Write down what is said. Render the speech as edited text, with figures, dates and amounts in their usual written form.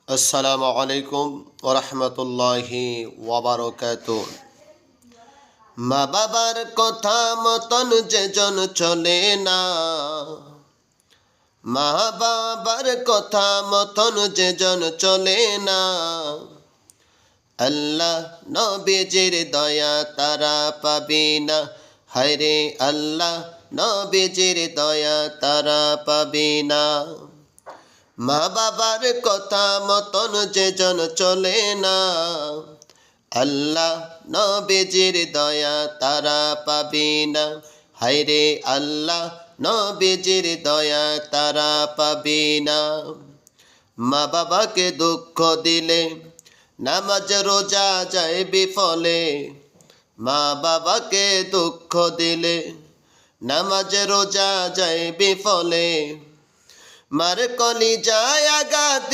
আসসালামু আলাইকুম ওরহমতুল্লাহি ওয়াবারকাতুহ। মা বাবার কথা মতন যেজন চলে না, মা বাবার কথা মতন যেজন চলে না, আল্লাহ নবীজির দয়া তারা পাবে না। হায়রে আল্লাহ নবীজির দয়া তারা পাবে না। মা বাবার কথা মতন যেজন চলে না, আল্লাহ নবীজির দয়া তারা পাবে না। হায়রে আল্লাহ নবীজির দয়া তারা পাবে না। মা বাবাকে দুঃখ দিলে নামাজ রোজা যায় বিফলে। মা বাবাকে দুঃখ দিলে নামাজ রোজা যায় বিফলে। মার কলিজায় আঘাত